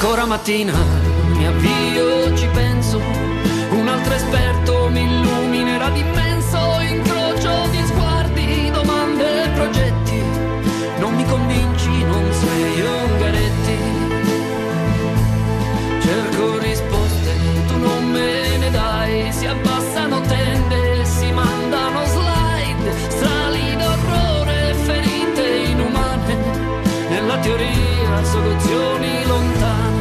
ancora mattina, mi avvio, ci penso, un altro esperto mi illuminerà d'immenso incrocio di sguardi, domande e progetti, non mi convinci, non sei Ungaretti, cerco risposte, tu non me ne dai, si abbassano tende, si mandano slide, strali d'orrore, ferite inumane, nella teoria soluzioni lontane,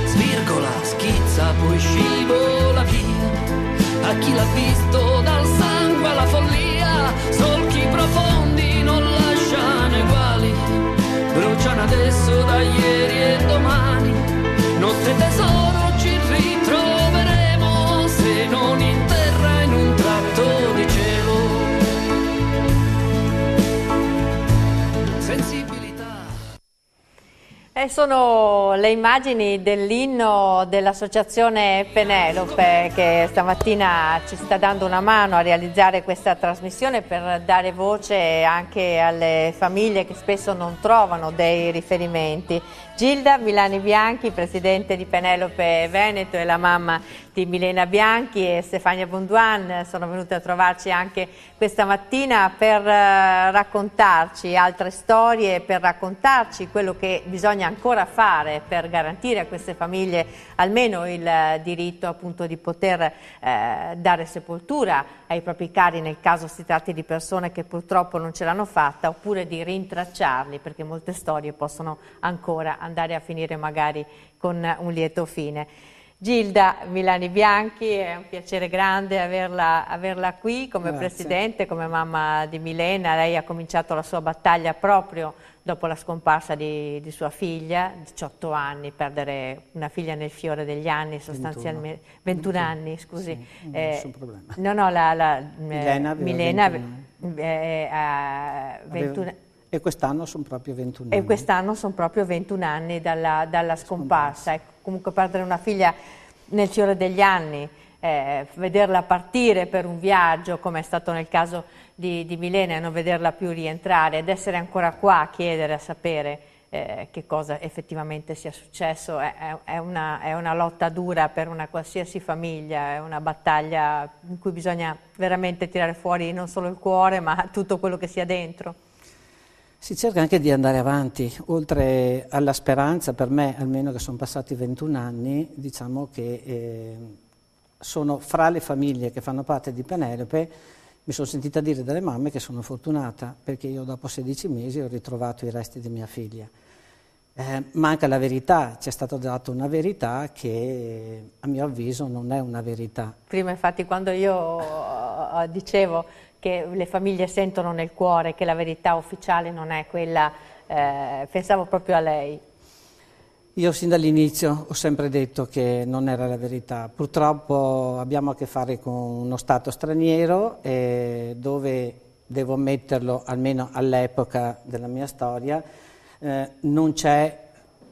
svirgola, schizza, poi scivola via, a chi l'ha visto dal sangue alla follia, solchi profondi non lasciano eguali, bruciano adesso da ieri e domani, notte tesoro ci ritroveremo, se non in terra in un tratto di cielo. Sensibilità. Sono le immagini dell'inno dell'associazione Penelope che stamattina ci sta dando una mano a realizzare questa trasmissione per dare voce anche alle famiglie che spesso non trovano dei riferimenti. Gilda Milani Bianchi, presidente di Penelope Veneto, e la mamma di Milena Bianchi e Stefania Bonduan sono venute a trovarci anche questa mattina per raccontarci altre storie, per raccontarci quello che bisogna ancora fare per garantire a queste famiglie almeno il diritto appunto di poter dare sepoltura ai propri cari nel caso si tratti di persone che purtroppo non ce l'hanno fatta, oppure di rintracciarli, perché molte storie possono ancora andare a finire magari con un lieto fine. Gilda Milani Bianchi, è un piacere grande averla qui come Grazie. presidente, come mamma di Milena. Lei ha cominciato la sua battaglia proprio dopo la scomparsa di sua figlia, 18 anni, perdere una figlia nel fiore degli anni, sostanzialmente 21 anni, scusi. Sì, nessun problema. No, Milena Aveva 21. E quest'anno sono proprio 21 anni. E quest'anno sono proprio 21 anni dalla scomparsa. Comunque perdere una figlia nel fiore degli anni, vederla partire per un viaggio, come è stato nel caso di Milena, e non vederla più rientrare, ed essere ancora qua a chiedere, a sapere che cosa effettivamente sia successo, è una lotta dura per una qualsiasi famiglia, è una battaglia in cui bisogna veramente tirare fuori non solo il cuore, ma tutto quello che sia dentro. Si cerca anche di andare avanti, oltre alla speranza, per me, almeno che sono passati 21 anni, diciamo che sono fra le famiglie che fanno parte di Penelope, mi sono sentita dire dalle mamme che sono fortunata, perché io dopo 16 mesi ho ritrovato i resti di mia figlia. Manca la verità, ci è stata data una verità che a mio avviso non è una verità. Prima infatti quando io dicevo che le famiglie sentono nel cuore che la verità ufficiale non è quella, pensavo proprio a lei. Io sin dall'inizio ho sempre detto che non era la verità. Purtroppo abbiamo a che fare con uno Stato straniero dove, devo ammetterlo, almeno all'epoca della mia storia, non c'è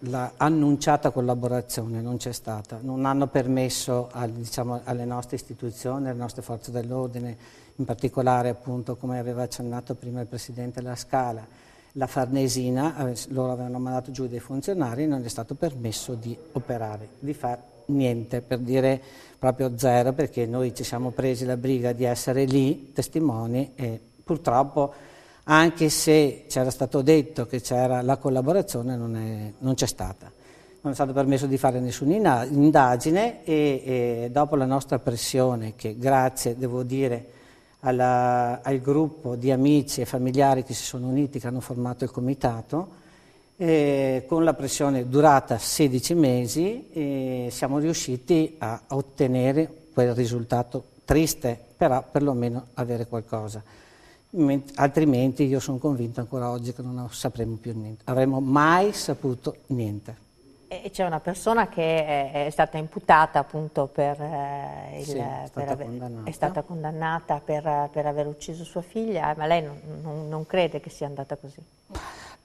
la annunciata collaborazione, non c'è stata. Non hanno permesso alle nostre istituzioni, alle nostre forze dell'ordine, in particolare appunto come aveva accennato prima il Presidente La Scala, la Farnesina, loro avevano mandato giù dei funzionari, non è stato permesso di operare, di fare niente, per dire proprio zero, perché noi ci siamo presi la briga di essere lì, testimoni, e purtroppo anche se c'era stato detto che c'era la collaborazione non c'è stata. Non è stato permesso di fare nessuna indagine e dopo la nostra pressione, che grazie, devo dire, al gruppo di amici e familiari che si sono uniti, che hanno formato il comitato, con la pressione durata 16 mesi siamo riusciti a ottenere quel risultato triste, però perlomeno avere qualcosa. Altrimenti io sono convinto ancora oggi che non sapremo più niente, avremmo mai saputo niente. E c'è una persona che è stata imputata appunto è stata condannata per aver ucciso sua figlia, ma lei non crede che sia andata così?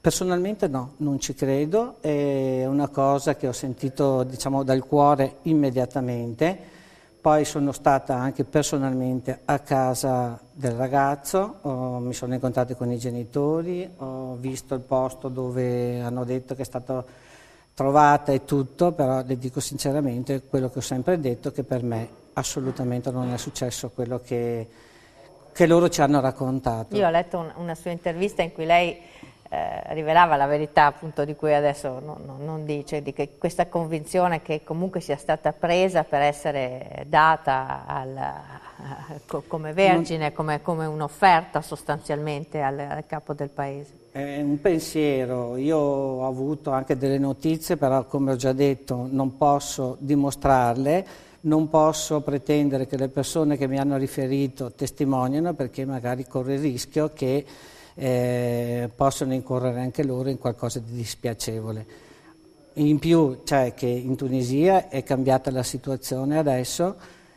Personalmente no, non ci credo, è una cosa che ho sentito, diciamo, dal cuore immediatamente. Poi sono stata anche personalmente a casa del ragazzo, mi sono incontrata con i genitori, ho visto il posto dove hanno detto che è stato trovata e tutto, però le dico sinceramente quello che ho sempre detto, che per me assolutamente non è successo quello che loro ci hanno raccontato. Io ho letto una sua intervista in cui lei rivelava la verità, appunto, di cui adesso non dice, di che questa convinzione che comunque sia stata presa per essere data come vergine, come un'offerta sostanzialmente al capo del paese. È un pensiero, io ho avuto anche delle notizie, però come ho già detto non posso dimostrarle, non posso pretendere che le persone che mi hanno riferito testimoniano, perché magari corre il rischio che possono incorrere anche loro in qualcosa di dispiacevole. In più, cioè, che in Tunisia è cambiata la situazione adesso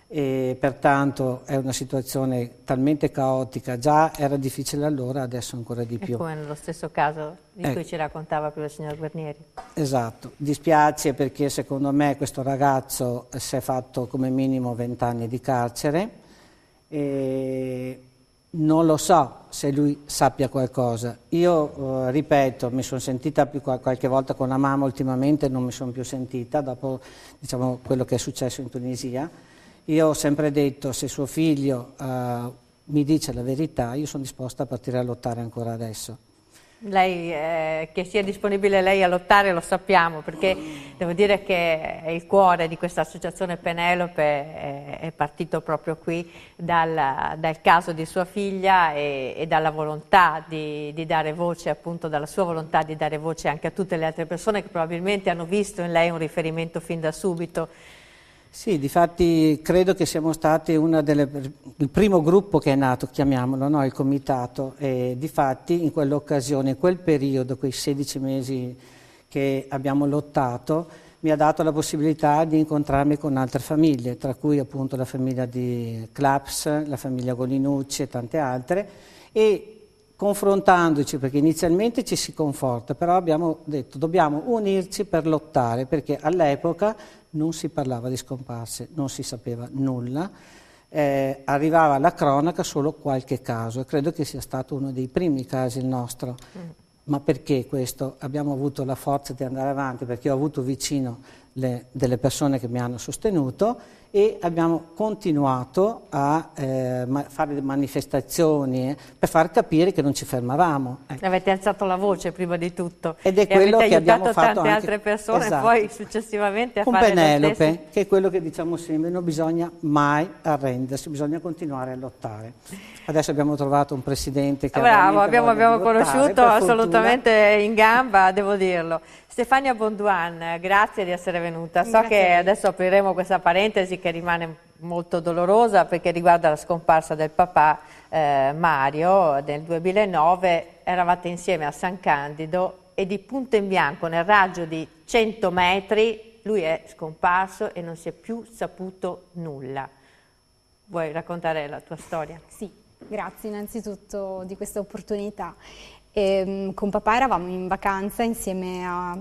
e pertanto è una situazione talmente caotica, già era difficile allora, adesso ancora di più. È come nello stesso caso di cui ci raccontava prima il signor Guarnieri. Esatto, dispiace perché secondo me questo ragazzo si è fatto come minimo 20 anni di carcere e non lo so se lui sappia qualcosa. Io ripeto, mi sono sentita qualche volta con la mamma, ultimamente non mi sono più sentita dopo, diciamo, quello che è successo in Tunisia. Io ho sempre detto, se suo figlio mi dice la verità, io sono disposta a partire a lottare ancora adesso. Lei, che sia disponibile lei a lottare, lo sappiamo, perché devo dire che il cuore di questa associazione Penelope è partito proprio qui dal caso di sua figlia e dalla volontà di dare voce, appunto dalla sua volontà di dare voce anche a tutte le altre persone che probabilmente hanno visto in lei un riferimento fin da subito. Sì, difatti credo che siamo stati il primo gruppo che è nato, chiamiamolo, no? Il comitato, e difatti in quell'occasione, in quel periodo, quei 16 mesi che abbiamo lottato, mi ha dato la possibilità di incontrarmi con altre famiglie, tra cui appunto la famiglia di Claps, la famiglia Golinucci e tante altre, e confrontandoci, perché inizialmente ci si conforta, però abbiamo detto dobbiamo unirci per lottare, perché all'epoca non si parlava di scomparse, non si sapeva nulla, arrivava alla cronaca solo qualche caso e credo che sia stato uno dei primi casi il nostro. Ma perché questo? Abbiamo avuto la forza di andare avanti perché ho avuto vicino delle persone che mi hanno sostenuto e abbiamo continuato a fare manifestazioni per far capire che non ci fermavamo. Avete alzato la voce prima di tutto ed è quello che abbiamo fatto tante anche, altre persone, esatto, poi successivamente a con fare Penelope, lo stesso. che è quello che diciamo sempre, non bisogna mai arrendersi, bisogna continuare a lottare. Adesso abbiamo trovato un presidente che bravo, abbiamo lottare, conosciuto assolutamente in gamba, devo dirlo. Stefania Bonduan, grazie di essere venuta. So che adesso apriremo questa parentesi che rimane molto dolorosa perché riguarda la scomparsa del papà Mario nel 2009. Eravate insieme a San Candido e di punto in bianco, nel raggio di 100 metri, lui è scomparso e non si è più saputo nulla. Vuoi raccontare la tua storia? Sì, grazie innanzitutto di questa opportunità. Con papà eravamo in vacanza insieme a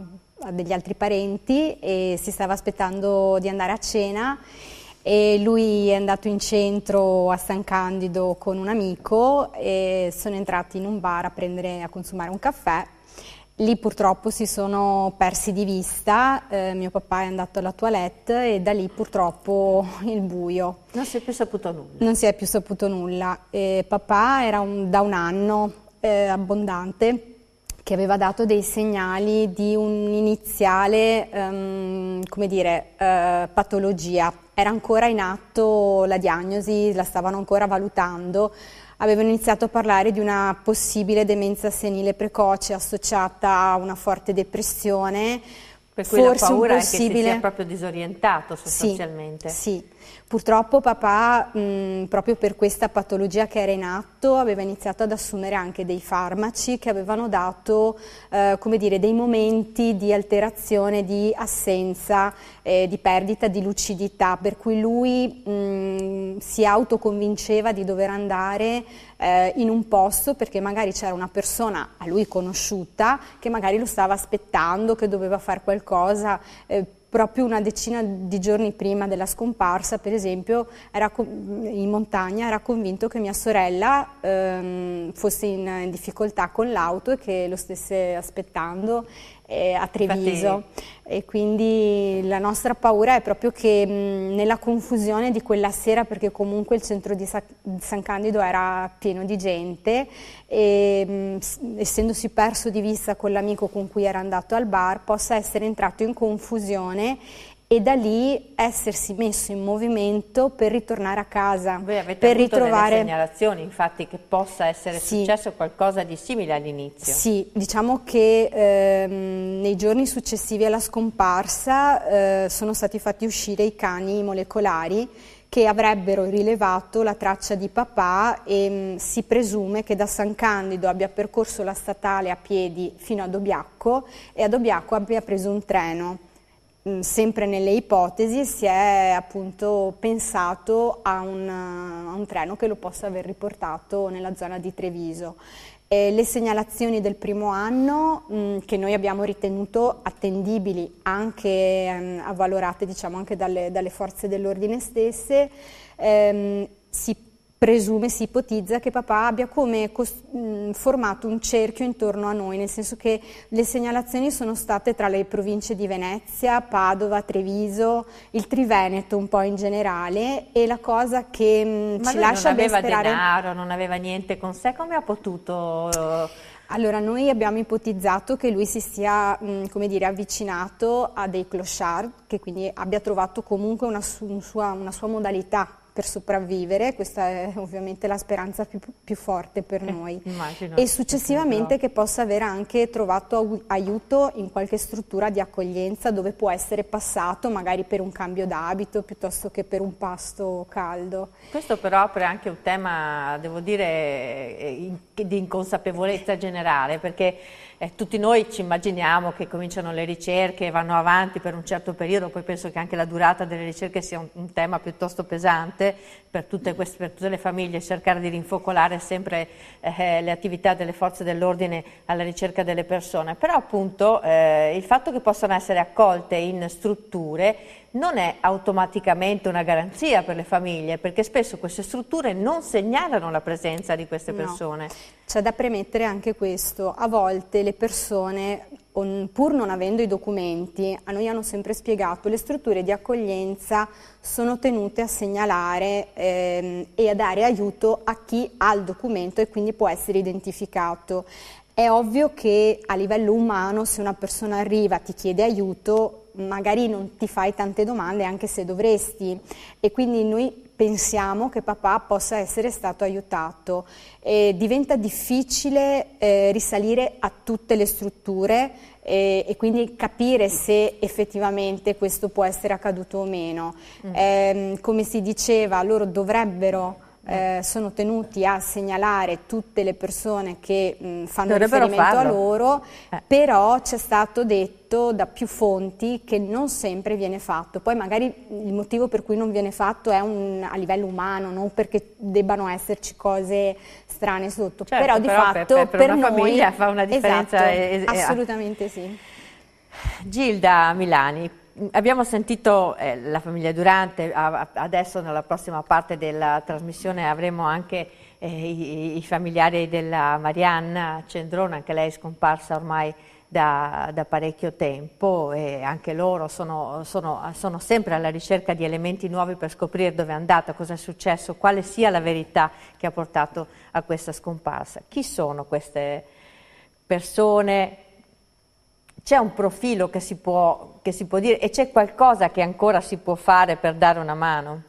degli altri parenti e si stava aspettando di andare a cena e lui è andato in centro a San Candido con un amico e sono entrati in un bar a consumare un caffè. Lì purtroppo si sono persi di vista, mio papà è andato alla toilette e da lì purtroppo il buio. Non si è più saputo nulla? Non si è più saputo nulla. Papà era da un anno abbondante che aveva dato dei segnali di un'iniziale patologia. Era ancora in atto la diagnosi, la stavano ancora valutando. Avevano iniziato a parlare di una possibile demenza senile precoce associata a una forte depressione. Per cui forse la paura è che si sia proprio disorientato sostanzialmente. Sì. Purtroppo papà, proprio per questa patologia che era in atto, aveva iniziato ad assumere anche dei farmaci che avevano dato dei momenti di alterazione, di assenza, di perdita di lucidità, per cui lui si autoconvinceva di dover andare in un posto perché magari c'era una persona a lui conosciuta che magari lo stava aspettando, che doveva fare qualcosa. Proprio una decina di giorni prima della scomparsa, per esempio, in montagna era convinto che mia sorella fosse in difficoltà con l'auto e che lo stesse aspettando. a Treviso. E quindi la nostra paura è proprio che nella confusione di quella sera, perché comunque il centro di San Candido era pieno di gente, e essendosi perso di vista con l'amico con cui era andato al bar, possa essere entrato in confusione e da lì essersi messo in movimento per ritornare a casa. Voi avete per avuto ritrovare delle segnalazioni, infatti, che possa essere successo qualcosa di simile all'inizio? Sì, diciamo che nei giorni successivi alla scomparsa sono stati fatti uscire i cani molecolari che avrebbero rilevato la traccia di papà, e si presume che da San Candido abbia percorso la statale a piedi fino a Dobbiaco e a Dobbiaco abbia preso un treno. Sempre nelle ipotesi si è appunto pensato a un treno che lo possa aver riportato nella zona di Treviso. Le segnalazioni del primo anno, che noi abbiamo ritenuto attendibili, anche avvalorate diciamo anche dalle forze dell'ordine stesse, si presume, si ipotizza che papà abbia come formato un cerchio intorno a noi, nel senso che le segnalazioni sono state tra le province di Venezia, Padova, Treviso, il Triveneto un po' in generale, e la cosa che ci lascia ben sperare... Ma non aveva denaro, non aveva niente con sé, come ha potuto... Allora, noi abbiamo ipotizzato che lui si sia, come dire, avvicinato a dei clochard, che quindi abbia trovato comunque una sua modalità per sopravvivere. Questa è ovviamente la speranza più forte per noi. Immagino. E successivamente che possa aver anche trovato aiuto in qualche struttura di accoglienza dove può essere passato magari per un cambio d'abito piuttosto che per un pasto caldo. Questo però apre anche un tema, devo dire, di inconsapevolezza generale, perché tutti noi ci immaginiamo che cominciano le ricerche, vanno avanti per un certo periodo, poi penso che anche la durata delle ricerche sia un tema piuttosto pesante per tutte le famiglie, cercare di rinfocolare sempre le attività delle forze dell'ordine alla ricerca delle persone, però appunto il fatto che possano essere accolte in strutture non è automaticamente una garanzia per le famiglie, perché spesso queste strutture non segnalano la presenza di queste persone. No. C'è da premettere anche questo: a volte le persone, pur non avendo i documenti, a noi hanno sempre spiegato, le strutture di accoglienza sono tenute a segnalare e a dare aiuto a chi ha il documento e quindi può essere identificato. È ovvio che a livello umano, se una persona arriva, ti chiede aiuto, magari non ti fai tante domande anche se dovresti, e quindi noi pensiamo che papà possa essere stato aiutato. Diventa difficile risalire a tutte le strutture e quindi capire se effettivamente questo può essere accaduto o meno. Come si diceva, loro dovrebbero... sono tenuti a segnalare tutte le persone che fanno riferimento a loro, però c'è stato detto da più fonti che non sempre viene fatto. Poi magari il motivo per cui non viene fatto è a livello umano, non perché debbano esserci cose strane sotto, certo, però di fatto per una noi, famiglia fa una differenza. Esatto, assolutamente sì. Gilda Milani, abbiamo sentito la famiglia Durante, adesso nella prossima parte della trasmissione avremo anche i familiari della Marianna Cendrone, anche lei è scomparsa ormai da parecchio tempo, e anche loro sono sempre alla ricerca di elementi nuovi per scoprire dove è andata, cosa è successo, quale sia la verità che ha portato a questa scomparsa. Chi sono queste persone? C'è un profilo che si può dire, e c'è qualcosa che ancora si può fare per dare una mano?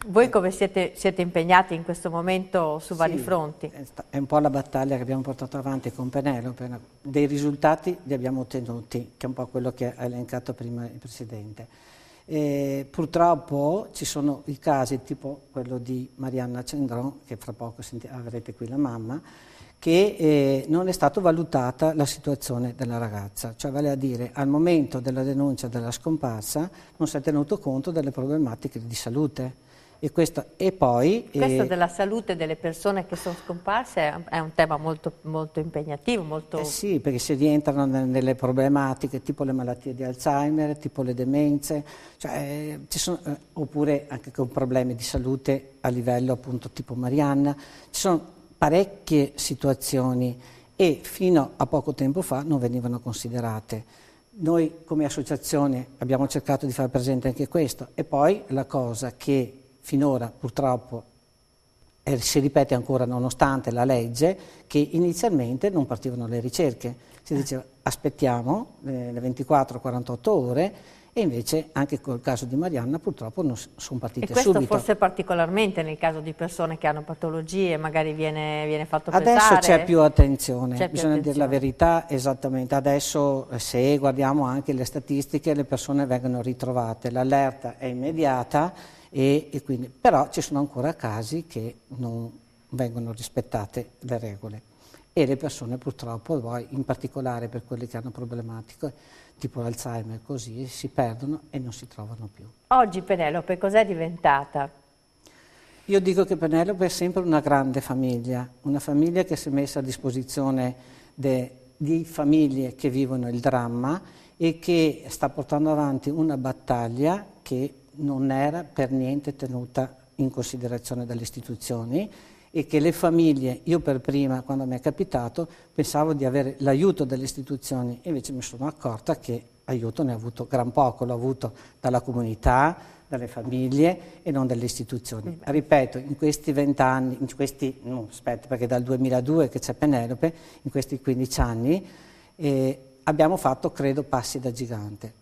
Voi come siete impegnati in questo momento su vari fronti? È un po' la battaglia che abbiamo portato avanti con Penelope. Dei risultati li abbiamo ottenuti, che è un po' quello che ha elencato prima il Presidente. Purtroppo ci sono i casi tipo quello di Marianna Cendrone, che fra poco avrete qui la mamma, che non è stata valutata la situazione della ragazza, cioè vale a dire al momento della denuncia della scomparsa non si è tenuto conto delle problematiche di salute. Questo della salute delle persone che sono scomparse è un tema molto, molto impegnativo. Sì, perché si rientrano nelle problematiche tipo le malattie di Alzheimer, tipo le demenze, cioè, oppure anche con problemi di salute a livello appunto tipo Marianna. Ci sono parecchie situazioni e fino a poco tempo fa non venivano considerate. Noi come associazione abbiamo cercato di far presente anche questo, e poi la cosa che finora purtroppo si ripete ancora nonostante la legge, che inizialmente non partivano le ricerche, si diceva aspettiamo le 24-48 ore, e invece anche col caso di Marianna purtroppo non sono partite subito. E questo forse particolarmente nel caso di persone che hanno patologie, magari viene fatto pesare. Adesso c'è più attenzione, bisogna dire la verità, esattamente. Adesso se guardiamo anche le statistiche, le persone vengono ritrovate, l'allerta è immediata, e quindi, però ci sono ancora casi che non vengono rispettate le regole. E le persone purtroppo, poi, in particolare per quelli che hanno problematiche tipo l'Alzheimer, così si perdono e non si trovano più. Oggi Penelope cos'è diventata? Io dico che Penelope è sempre una grande famiglia, una famiglia che si è messa a disposizione di famiglie che vivono il dramma e che sta portando avanti una battaglia che non era per niente tenuta in considerazione dalle istituzioni, e che le famiglie, io per prima quando mi è capitato pensavo di avere l'aiuto delle istituzioni, invece mi sono accorta che aiuto ne ho avuto gran poco, l'ho avuto dalla comunità, dalle famiglie e non dalle istituzioni. Ripeto, in questi 20 anni, perché dal 2002 che c'è Penelope, in questi 15 anni abbiamo fatto, credo, passi da gigante.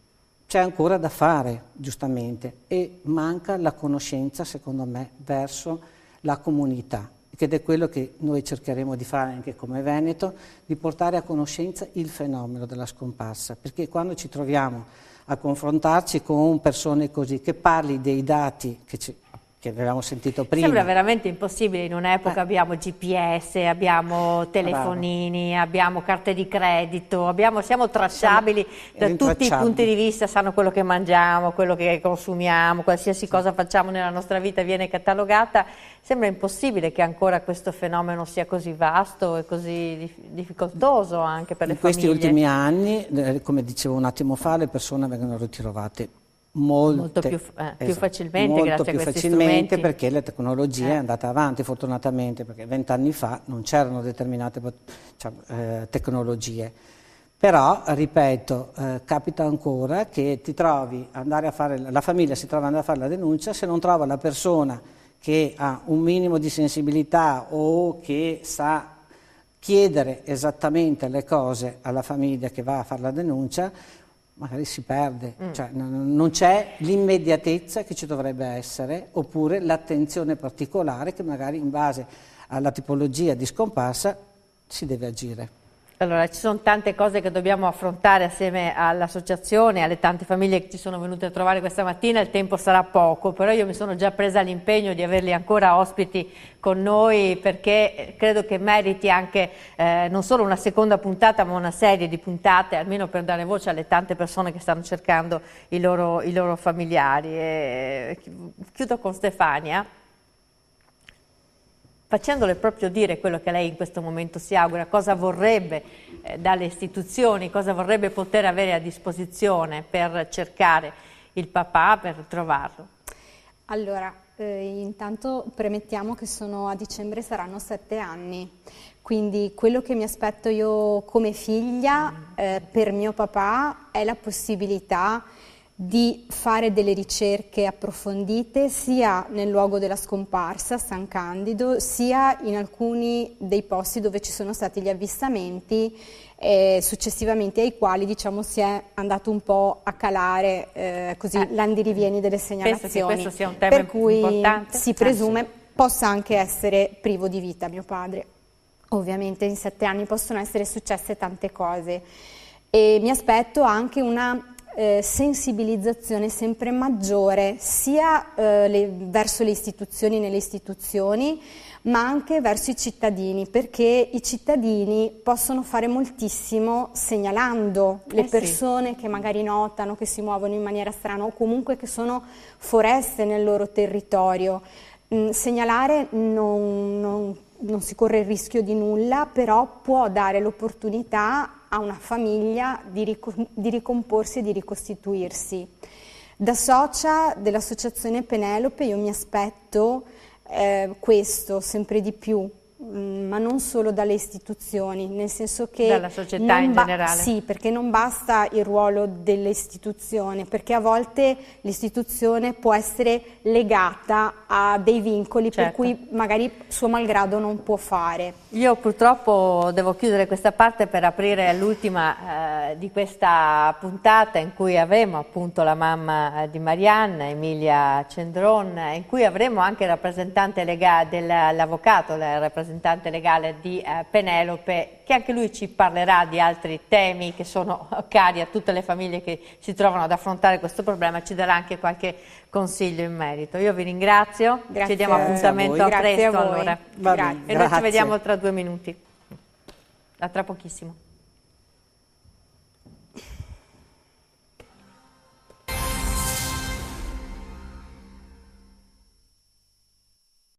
C'è ancora da fare, giustamente, e manca la conoscenza, secondo me, verso la comunità, ed è quello che noi cercheremo di fare anche come Veneto, di portare a conoscenza il fenomeno della scomparsa, perché quando ci troviamo a confrontarci con persone così, che parli dei dati che avevamo sentito prima. Sembra veramente impossibile, in un'epoca abbiamo GPS, abbiamo telefonini, abbiamo carte di credito, siamo tracciabili da tutti i punti di vista, sanno quello che mangiamo, quello che consumiamo, qualsiasi cosa facciamo nella nostra vita viene catalogata. Sembra impossibile che ancora questo fenomeno sia così vasto e così difficoltoso anche per le famiglie. In questi ultimi anni, come dicevo un attimo fa, le persone vengono ritrovate molto più facilmente, grazie a questi strumenti, perché la tecnologia è andata avanti fortunatamente, perché 20 anni fa non c'erano determinate tecnologie. Però, ripeto, capita ancora che ti trovi andare a fare, la famiglia si trova ad andare a fare la denuncia, se non trova la persona che ha un minimo di sensibilità o che sa chiedere esattamente le cose alla famiglia che va a fare la denuncia, magari si perde, cioè non c'è l'immediatezza che ci dovrebbe essere, oppure l'attenzione particolare che magari in base alla tipologia di scomparsa si deve agire. Allora, ci sono tante cose che dobbiamo affrontare assieme all'associazione, alle tante famiglie che ci sono venute a trovare questa mattina, il tempo sarà poco, però io mi sono già presa l'impegno di averli ancora ospiti con noi, perché credo che meriti anche non solo una seconda puntata, ma una serie di puntate, almeno per dare voce alle tante persone che stanno cercando i loro familiari. Chiudo con Stefania, facendole proprio dire quello che lei in questo momento si augura, cosa vorrebbe dalle istituzioni, cosa vorrebbe poter avere a disposizione per cercare il papà, per trovarlo. Allora, intanto premettiamo che a dicembre saranno 7 anni, quindi quello che mi aspetto io come figlia per mio papà è la possibilità di fare delle ricerche approfondite sia nel luogo della scomparsa, San Candido, sia in alcuni dei posti dove ci sono stati gli avvistamenti, successivamente ai quali diciamo si è andato un po' a calare l'andirivieni delle segnalazioni. Penso che questo sia un tema importante. Per cui si presume possa anche essere privo di vita mio padre. Ovviamente in 7 anni possono essere successe tante cose e mi aspetto anche una sensibilizzazione sempre maggiore sia verso le istituzioni nelle istituzioni, ma anche verso i cittadini, perché i cittadini possono fare moltissimo segnalando le persone che magari notano che si muovono in maniera strana o comunque che sono foreste nel loro territorio. Segnalare non si corre il rischio di nulla, però può dare l'opportunità a una famiglia di ricomporsi e di ricostituirsi. Da socia dell'associazione Penelope io mi aspetto questo sempre di più, ma non solo dalle istituzioni, nel senso che dalla società in generale. Sì, perché non basta il ruolo dell'istituzione, perché a volte l'istituzione può essere legata a dei vincoli per cui magari suo malgrado non può fare. Io purtroppo devo chiudere questa parte per aprire l'ultima di questa puntata, in cui avremo appunto la mamma di Marianne, Emilia Cendron, in cui avremo anche il rappresentante legale dell'avvocato, il rappresentante legale di Penelope, che anche lui ci parlerà di altri temi che sono cari a tutte le famiglie che si trovano ad affrontare questo problema, e ci darà anche qualche consiglio in merito. Io vi ringrazio, ci diamo appuntamento a presto allora. E noi ci vediamo tra 2 minuti, a tra pochissimo.